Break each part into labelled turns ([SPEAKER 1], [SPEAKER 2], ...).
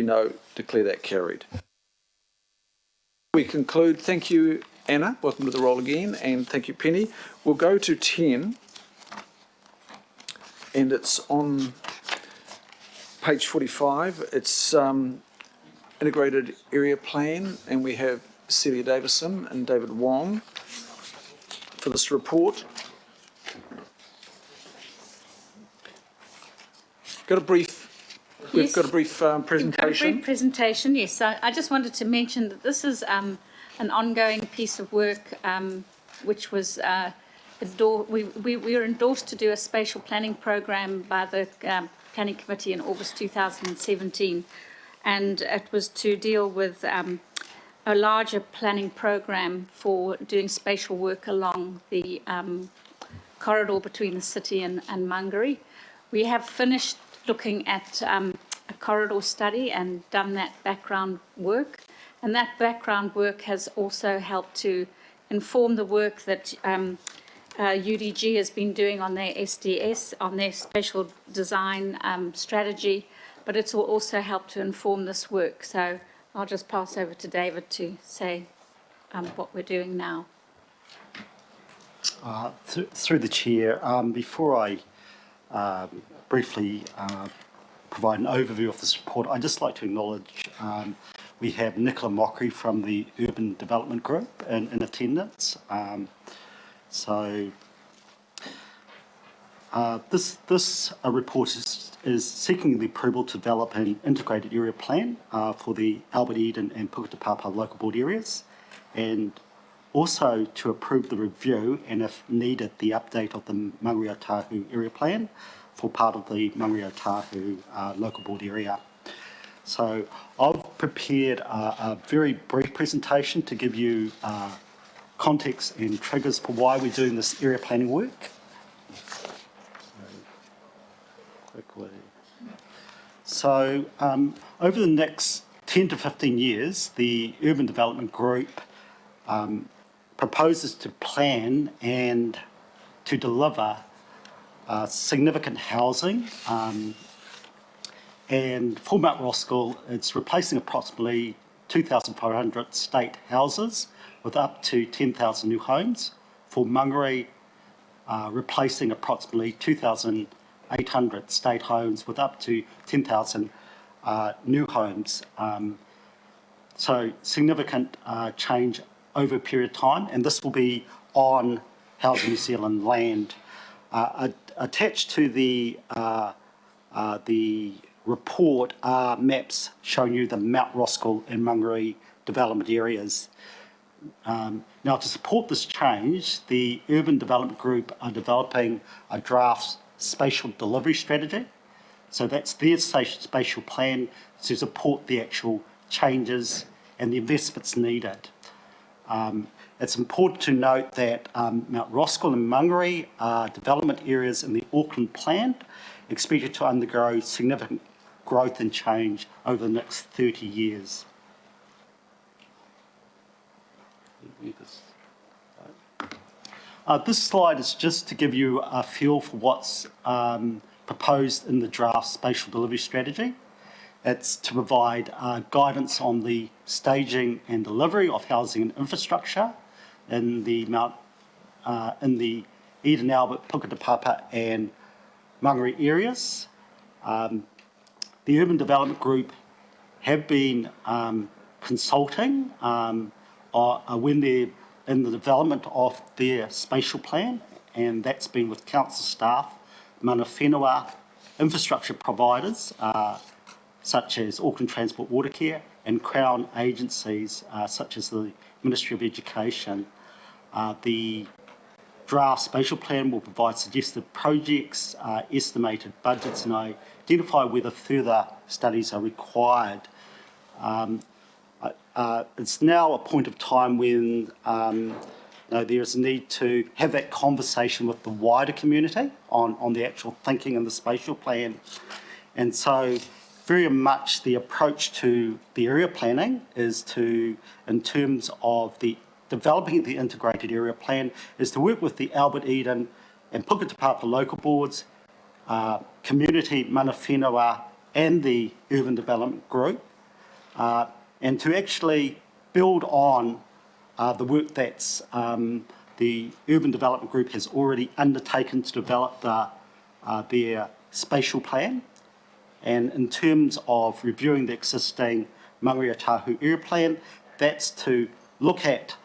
[SPEAKER 1] No, declare that carried. We conclude. Thank you, Anna. Welcome to the role again, and thank you, Penny. We'll go to 10, and it's on page 45. It's integrated area plan, and we have Celia Davison and David Wong for this report. Got a brief.
[SPEAKER 2] Yes.
[SPEAKER 1] We've got a brief presentation.
[SPEAKER 2] We've got a brief presentation, yes. So I just wanted to mention that this is an ongoing piece of work which was we were endorsed to do a spatial planning program by the Planning Committee in August 2017, and it was to deal with a larger planning program for doing spatial work along the corridor between the city and Mangere. We have finished looking at a corridor study and done that background work. And that background work has also helped to inform the work that UDG has been doing on their SDS, on their spatial design strategy, but it's also helped to inform this work. So I'll just pass over to David to say what we're doing now.
[SPEAKER 3] Through the chair, before I briefly provide an overview of this report, I'd just like to acknowledge we have Nicola Mockery from the Urban Development Group in attendance. This report is seeking the approval to develop an integrated area plan for the Albert Eden and Puketapapa local board areas, and also to approve the review and, if needed, the update of the Mangere Tahu area plan for part of the Mangere Tahu local board area. So I've prepared a very brief presentation to give you context and triggers for why we're doing this area planning work. So over the next 10 to 15 years, the Urban Development Group proposes to plan and to deliver significant housing, and for Mount Roskill, it's replacing approximately 2,500 state houses with up to 10,000 new homes. For Mangere, replacing approximately 2,800 state homes with up to 10,000 new homes. So significant change over a period of time, and this will be on Housing New Zealand land. Attached to the report are maps showing you the Mount Roskill and Mangere development areas. Now, to support this change, the Urban Development Group are developing a draft spatial delivery strategy. So that's their spatial plan to support the actual changes and the investments needed. It's important to note that Mount Roskill and Mangere are development areas in the Auckland Plan, expected to undergo significant growth and change over the next 30 years. This slide is just to give you a feel for what's proposed in the draft spatial delivery strategy. It's to provide guidance on the staging and delivery of housing and infrastructure in the Eden, Albert, Puketapapa and Mangere areas. The Urban Development Group have been consulting when they're in the development of their spatial plan, and that's been with council staff, mana whenua, infrastructure providers, such as Auckland Transport Watercare, and Crown agencies such as the Ministry of Education. The draft spatial plan will provide suggested projects, estimated budgets, and identify whether further studies are required. It's now a point of time when there is a need to have that conversation with the wider community on the actual thinking and the spatial plan. And so very much the approach to the area planning is to, in terms of the developing the integrated area plan, is to work with the Albert Eden and Puketapapa local boards, community, mana whenua, and the Urban Development Group, and to actually build on the work that's the Urban Development Group has already undertaken to develop their spatial plan. And in terms of reviewing the existing Māngere Tahu area plan, that's to look at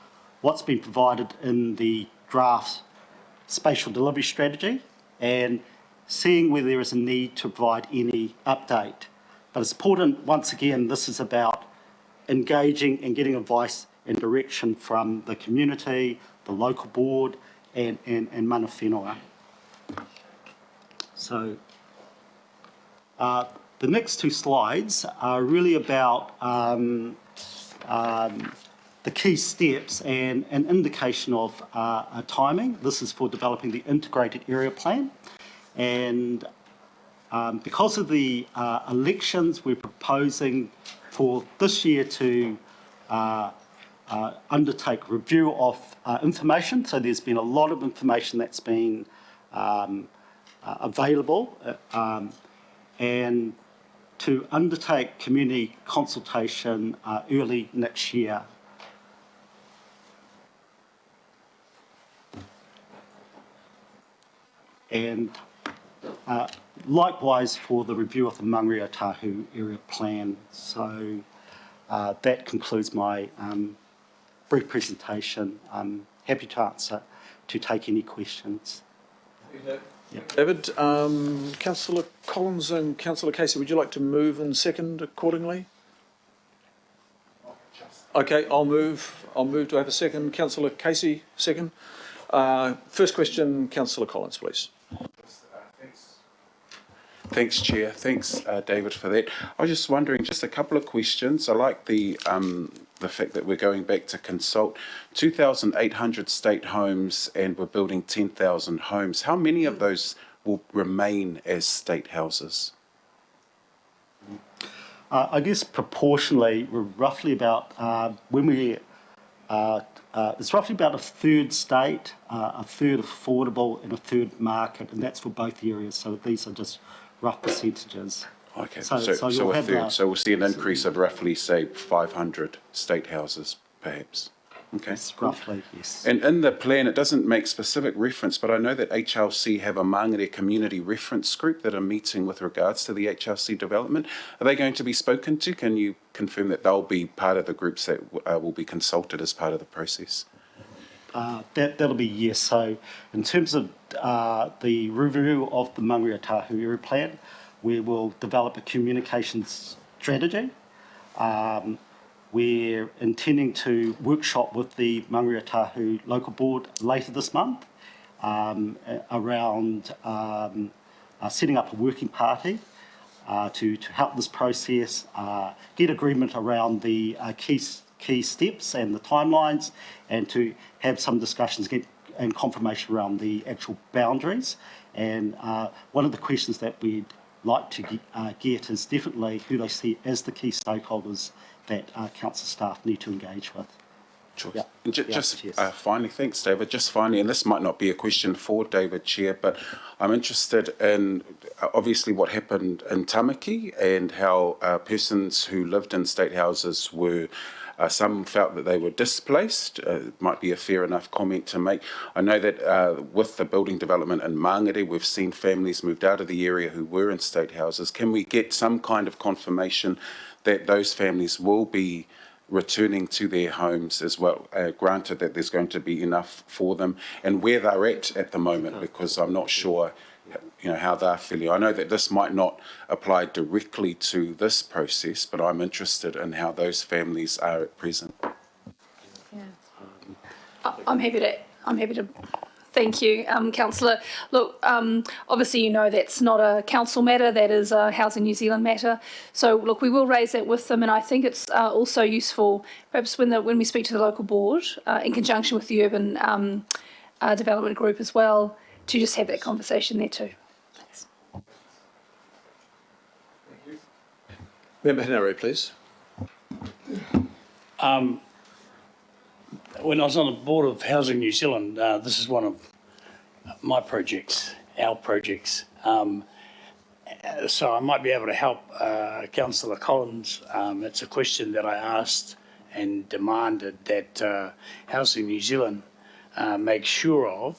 [SPEAKER 3] what's been provided in the draft spatial delivery strategy and seeing whether there is a need to provide any update. But it's important, once again, this is about engaging and getting advice and direction from the community, the local board, and mana whenua. So the next two slides are really about the key steps and an indication of timing. This is for developing the integrated area plan. And because of the elections, we're proposing for this year to undertake review of information. So there's been a lot of information that's been available, and to undertake community consultation early next year. And likewise for the review of the Māngere Tahu area plan. So that concludes my brief presentation. I'm happy to take any questions.
[SPEAKER 1] David, Councillor Collins and Councillor Casey, would you like to move and second accordingly? Okay, I'll move. Do I have a second? Councillor Casey, second. First question, Councillor Collins, please.
[SPEAKER 4] Thanks, Chair. Thanks, David, for that. I was just wondering, just a couple of questions. I like the fact that we're going back to consult 2,800 state homes and we're building 10,000 homes. How many of those will remain as state houses?
[SPEAKER 3] I guess proportionally, we're roughly about, it's roughly about a third state, a third affordable and a third market, and that's for both areas. So these are just rough percentages.
[SPEAKER 4] Okay,
[SPEAKER 3] So
[SPEAKER 4] so
[SPEAKER 3] you'll
[SPEAKER 4] a
[SPEAKER 3] have
[SPEAKER 4] third. So we'll see an increase of roughly, say, 500 state houses, perhaps. Okay.
[SPEAKER 3] Yes, roughly, yes.
[SPEAKER 4] And in the plan, it doesn't make specific reference, but I know that HLC have a Māngere Community Reference Group that are meeting with regards to the HLC development. Are they going to be spoken to? Can you confirm that they'll be part of the groups that will be consulted as part of the process?
[SPEAKER 3] That'll be yes. So in terms of the review of the Māngere Tahu area plan, we will develop a communications strategy. We're intending to workshop with the Māngere Tahu local board later this month around setting up a working party to help this process, get agreement around the key steps and the timelines, and to have some discussions and confirmation around the actual boundaries. And one of the questions that we'd like to get is definitely who they see as the key stakeholders that council staff need to engage with.
[SPEAKER 4] Sure.
[SPEAKER 3] Yeah.
[SPEAKER 4] And just
[SPEAKER 3] yes.
[SPEAKER 4] finally, thanks, David. Just finally, and this might not be a question for David, Chair, but I'm interested in obviously what happened in Tamaki and how persons who lived in state houses were. Some felt that they were displaced. It might be a fair enough comment to make. I know that with the building development in Māngere, we've seen families moved out of the area who were in state houses. Can we get some kind of confirmation that those families will be returning to their homes as well, granted that there's going to be enough for them, and where they're at the moment, because I'm not sure how they're feeling. I know that this might not apply directly to this process, but I'm interested in how those families are at present.
[SPEAKER 5] I'm happy to thank you, Councillor. Look, obviously you know that's not a council matter, that is a Housing New Zealand matter. So look, we will raise that with them, and I think it's also useful, perhaps when we speak to the local board, in conjunction with the Urban Development Group as well, to just have that conversation there too. Thanks.
[SPEAKER 1] Member Henare, please.
[SPEAKER 6] When I was on the board of Housing New Zealand, this is one of my projects, our projects. So I might be able to help Councillor Collins. It's a question that I asked and demanded that Housing New Zealand make sure of,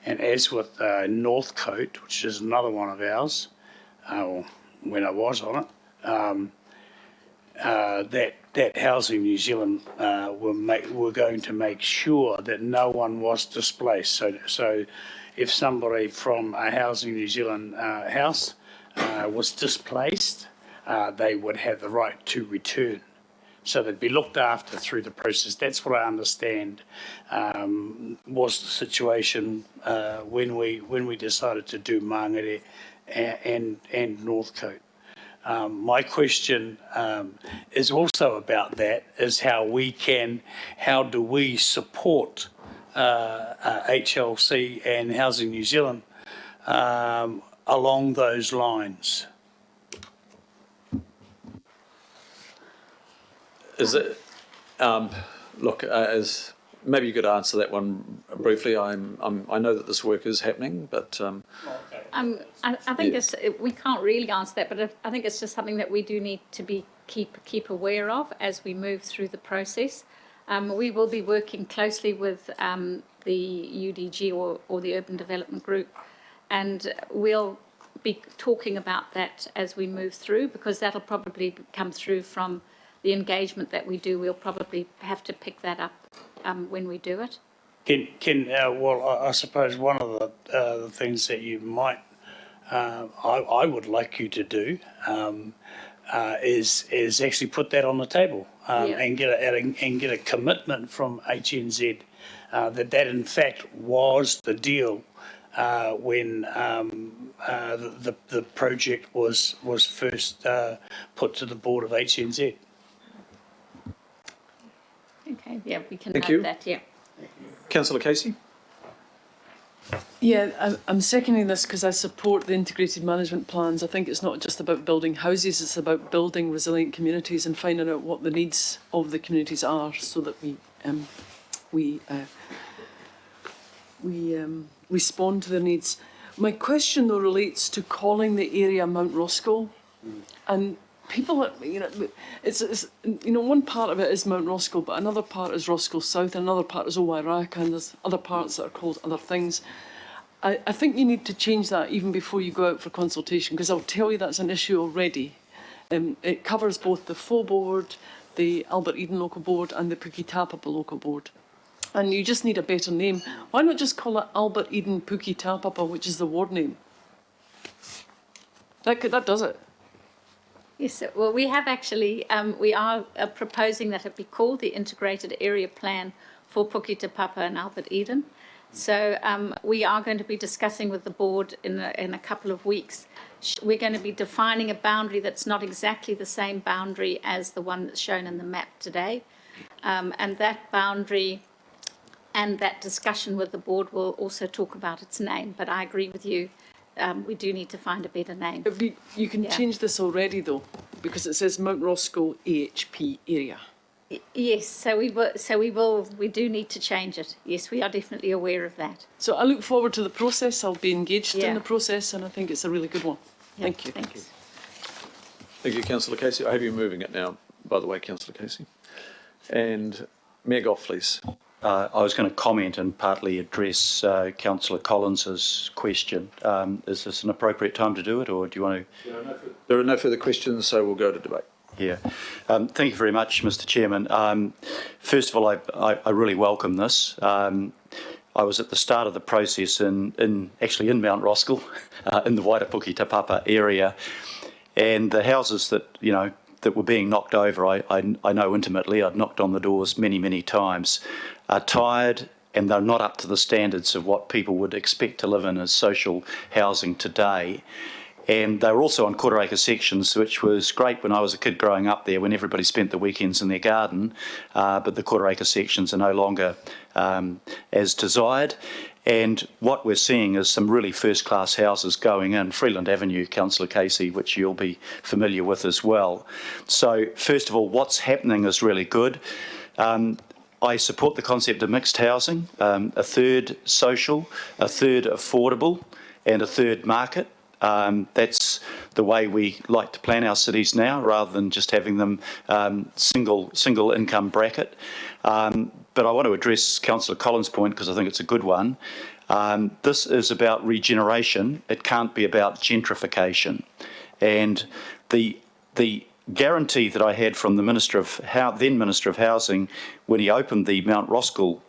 [SPEAKER 6] and as with Northcote, which is another one of ours, when I was on it, that Housing New Zealand were going to make sure that no one was displaced. So if somebody from a Housing New Zealand house was displaced, they would have the right to return. So they'd be looked after through the process. That's what I understand was the situation when we decided to do Mangere and Northcote. My question is also about that, is how do we support HLC and Housing New Zealand along those lines?
[SPEAKER 1] Is it, look, as maybe you could answer that one briefly. I know that this work is happening, but
[SPEAKER 2] I think we can't really answer that, but I think it's just something that we do need to keep aware of as we move through the process. We will be working closely with the UDG or the Urban Development Group, and we'll be talking about that as we move through, because that'll probably come through from the engagement that we do. We'll probably have to pick that up when we do it.
[SPEAKER 6] Well, I suppose one of the things that you might, I would like you to do, is actually put that on the table and get a commitment from HNZ that in fact was the deal when the project was first put to the board of HNZ.
[SPEAKER 2] Okay, yeah, we can
[SPEAKER 1] Thank
[SPEAKER 2] note
[SPEAKER 1] you.
[SPEAKER 2] that, yeah.
[SPEAKER 1] Councillor Casey?
[SPEAKER 7] Yeah, I'm seconding this because I support the integrated management plans. I think it's not just about building houses, it's about building resilient communities and finding out what the needs of the communities are, so that we respond to their needs. My question, though, relates to calling the area Mount Roskill. And people, it's one part of it is Mount Roskill, but another part is Roskill South, and another part is Owairaka, and there's other parts that are called other things. I think you need to change that even before you go out for consultation, because I'll tell you that's an issue already. It covers both the Faux Board, the Albert Eden Local Board, and the Puketapapa Local Board. And you just need a better name. Why not just call it Albert Eden Puketapapa, which is the ward name? That does it.
[SPEAKER 2] Yes, well, we have actually, we are proposing that it be called the Integrated Area Plan for Puketapapa and Albert Eden. So we are going to be discussing with the board in a couple of weeks. We're going to be defining a boundary that's not exactly the same boundary as the one that's shown in the map today. And that boundary and that discussion with the board will also talk about its name. But I agree with you. We do need to find a better name.
[SPEAKER 7] You can change this already, though, because it says Mount Roskill AHP area.
[SPEAKER 2] Yes, so we do need to change it. Yes, we are definitely aware of that.
[SPEAKER 7] So I look forward to the process. I'll be engaged
[SPEAKER 2] Yeah.
[SPEAKER 7] in the process, and I think it's a really good one.
[SPEAKER 2] Yeah,
[SPEAKER 7] Thank you.
[SPEAKER 2] Thanks.
[SPEAKER 1] Thank you, Councillor Casey. I have you moving it now, by the way, Councillor Casey. And Mayor Goff, please.
[SPEAKER 3] I was going to comment and partly address Councillor Collins's question. Is this an appropriate time to do it, or do you want to?
[SPEAKER 1] There are no further questions, so we'll go to debate.
[SPEAKER 3] Yeah. Thank you very much, Mr. Chairman. First of all, I really welcome this. I was at the start of the process actually in Mount Roskill, in the Waipuki Tapapa area, and the houses that were being knocked over, I know intimately. I've knocked on the doors many, many times. Are tired, and they're not up to the standards of what people would expect to live in as social housing today. And they were also on quarter-acre sections, which was great when I was a kid growing up there, when everybody spent the weekends in their garden. But the quarter-acre sections are no longer as desired. And what we're seeing is some really first-class houses going in. Freeland Avenue, Councillor Casey, which you'll be familiar with as well. So, first of all, what's happening is really good. I support the concept of mixed housing, a third social, a third affordable, and a third market.
[SPEAKER 8] That's the way we like to plan our cities now, rather than just having them single income bracket. But I want to address Councillor Collins' point because I think it's a good one. This is about regeneration. It can't be about gentrification. And the guarantee that I had from the then Minister of Housing when he opened the Mount Roskill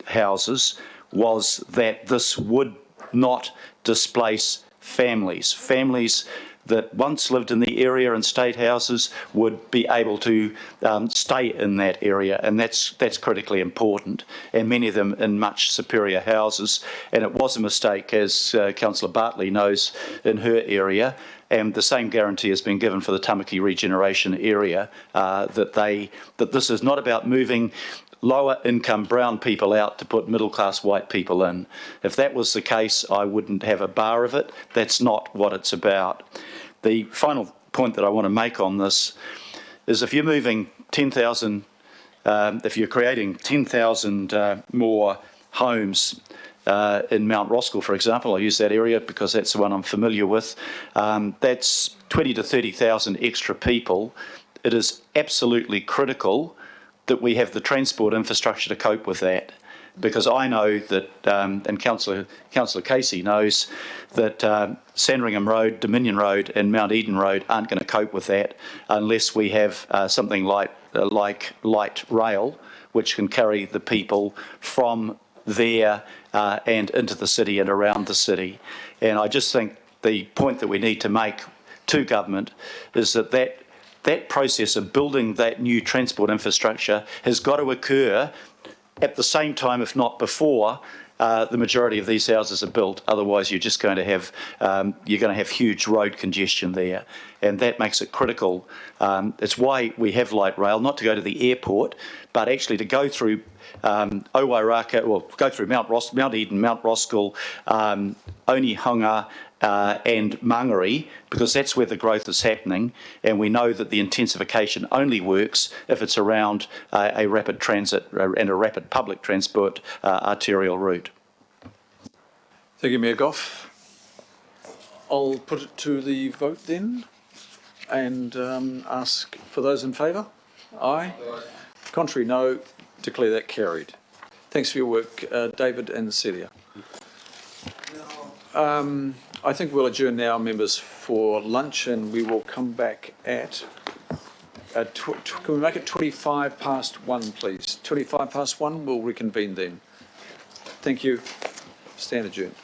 [SPEAKER 8] houses was that this would not displace families that once lived in the area and state houses would be able to stay in that area, and that's critically important, and many of them in much superior houses. And it was a mistake, as Councillor Bartley knows, in her area, and the same guarantee has been given for the Tamaki regeneration area, that this is not about moving lower income brown people out to put middle class white people in. If that was the case, I wouldn't have a bar of it. That's not what it's about. The final point that I want to make on this is if you're moving 10,000, if you're creating 10,000 more homes in Mount Roskill, for example, I use that area because that's the one I'm familiar with, that's 20 to 30,000 extra people. It is absolutely critical that we have the transport infrastructure to cope with that. Because I know that, and Councillor Casey knows, that Sandringham Road, Dominion Road and Mount Eden Road aren't going to cope with that unless we have something like light rail, which can carry the people from there and into the city and around the city. And I just think the point that we need to make to government is that process of building that new transport infrastructure has got to occur at the same time, if not before, the majority of these houses are built. Otherwise, you're just going to have huge road congestion there, and that makes it critical. It's why we have light rail, not to go to the airport, but actually to go through Owairaka, well, go through Mount Eden, Mount Roskill, Onehunga, and Mangere, because that's where the growth is happening, and we know that the intensification only works if it's around a rapid transit and a rapid public transport arterial route.
[SPEAKER 1] Thank you, Mayor Goff. I'll put it to the vote then and ask for those in favour. Aye. Contrary, no. Declare that carried. Thanks for your work, David and Celia. I think we'll adjourn now, members, for lunch, and we will come back at, can we make it 1:25, please? 1:25, we'll reconvene then. Thank you. Stand adjourned.